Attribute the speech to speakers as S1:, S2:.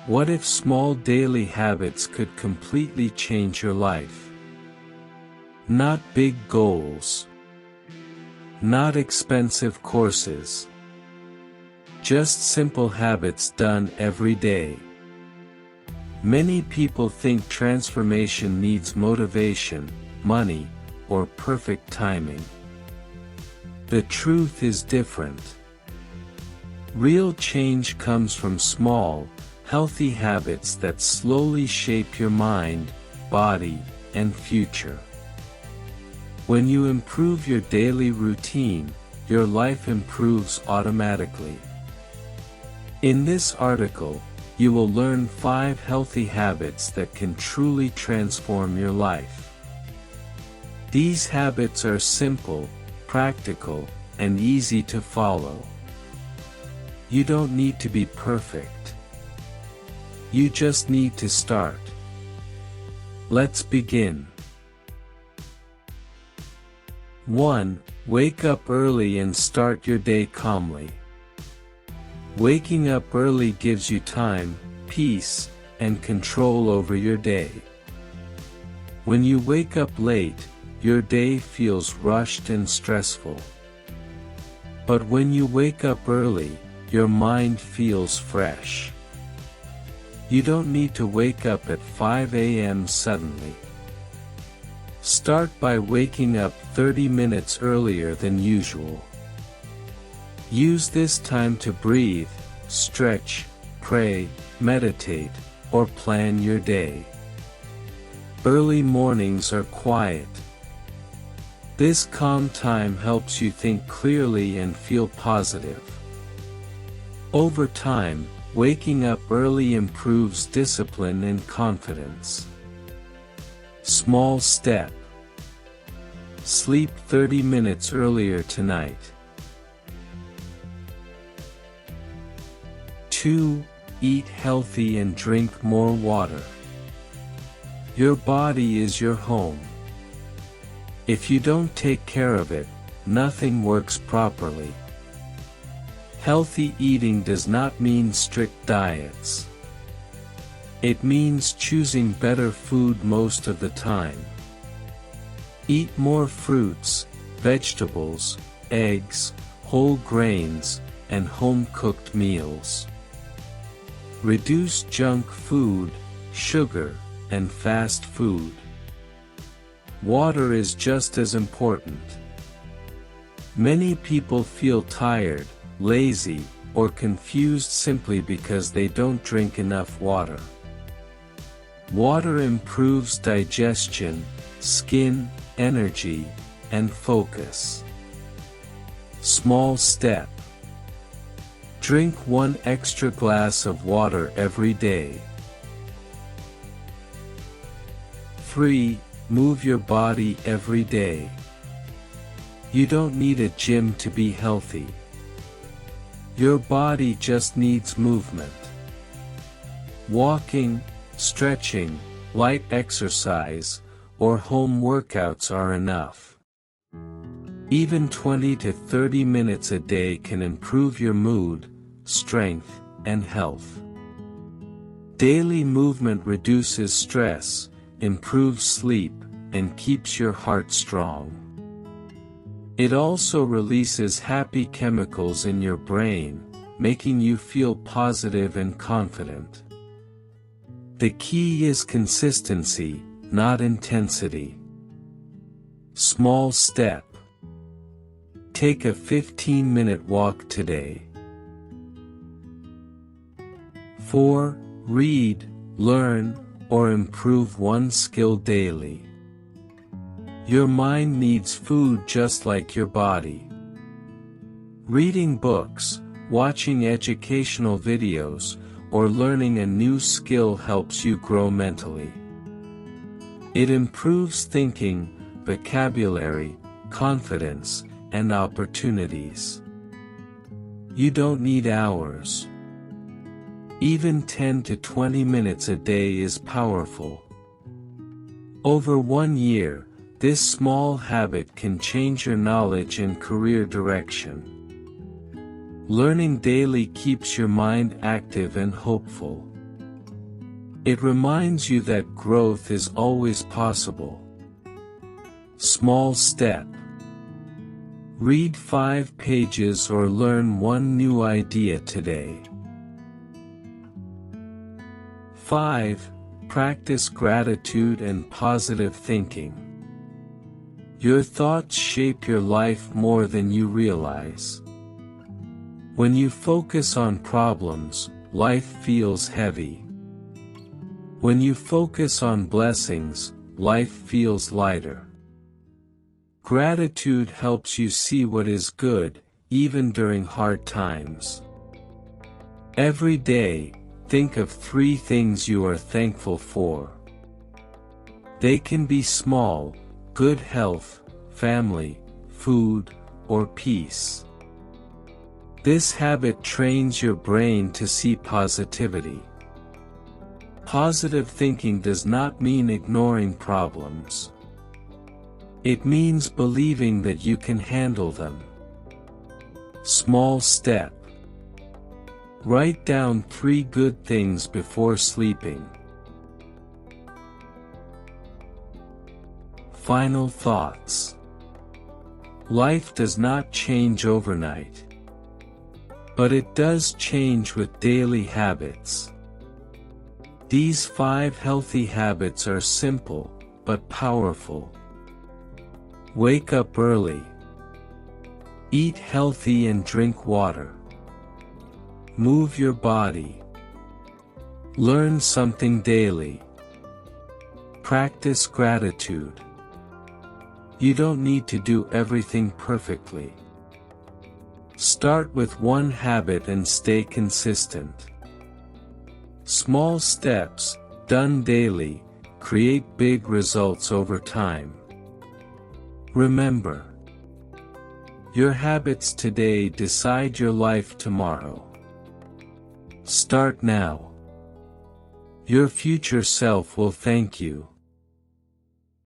S1: What if small daily habits could completely change your life? Not big goals. Not expensive courses. Just simple habits done every day. Many people think transformation needs motivation, money, or perfect timing. The truth is different. Real change comes from small, healthy habits that slowly shape your mind, body, and future. When you improve your daily routine, your life improves automatically. In this article, you will learn 5 healthy habits that can truly transform your life. These habits are simple, practical, and easy to follow. You don't need to be perfect. You just need to start. Let's begin. 1. Wake up early and start your day calmly. Waking up early gives you time, peace, and control over your day. When you wake up late, your day feels rushed and stressful. But when you wake up early, your mind feels fresh. You don't need to wake up at 5 a.m. suddenly. Start by waking up 30 minutes earlier than usual. Use this time to breathe, stretch, pray, meditate, or plan your day. Early mornings are quiet. This calm time helps you think clearly and feel positive. Over time, waking up early improves discipline and confidence. Small step. Sleep 30 minutes earlier tonight. 2. Eat healthy and drink more water. Your body is your home. If you don't take care of it, nothing works properly. Healthy eating does not mean strict diets. It means choosing better food most of the time. Eat more fruits, vegetables, eggs, whole grains, and home-cooked meals. Reduce junk food, sugar, and fast food. Water is just as important. Many people feel tired, lazy, or confused simply because they don't drink enough water. Water improves digestion, skin, energy, and focus. Small step. Drink 1 extra glass of water every day. 3. Move your body every day. You don't need a gym to be healthy. Your body just needs movement. Walking, stretching, light exercise, or home workouts are enough. Even 20 to 30 minutes a day can improve your mood, strength, and health. Daily movement reduces stress, improves sleep, and keeps your heart strong. It also releases happy chemicals in your brain, making you feel positive and confident. The key is consistency, not intensity. Small step. Take a 15-minute walk today. 4. Read, learn, or improve 1 skill daily. Your mind needs food just like your body. Reading books, watching educational videos, or learning a new skill helps you grow mentally. It improves thinking, vocabulary, confidence, and opportunities. You don't need hours. Even 10 to 20 minutes a day is powerful. Over 1 year, this small habit can change your knowledge and career direction. Learning daily keeps your mind active and hopeful. It reminds you that growth is always possible. Small step. Read 5 pages or learn one new idea today. 5. Practice gratitude and positive thinking. Your thoughts shape your life more than you realize. When you focus on problems, life feels heavy. When you focus on blessings, life feels lighter. Gratitude helps you see what is good, even during hard times. Every day, think of 3 things you are thankful for. They can be small: good health, family, food, or peace. This habit trains your brain to see positivity. Positive thinking does not mean ignoring problems. It means believing that you can handle them. Small step. Write down 3 good things before sleeping. Final thoughts. Life does not change overnight. But it does change with daily habits. These 5 healthy habits are simple, but powerful. Wake up early. Eat healthy and drink water. Move your body. Learn something daily. Practice gratitude. You don't need to do everything perfectly. Start with one habit and stay consistent. Small steps, done daily, create big results over time. Remember, your habits today decide your life tomorrow. Start now. Your future self will thank you.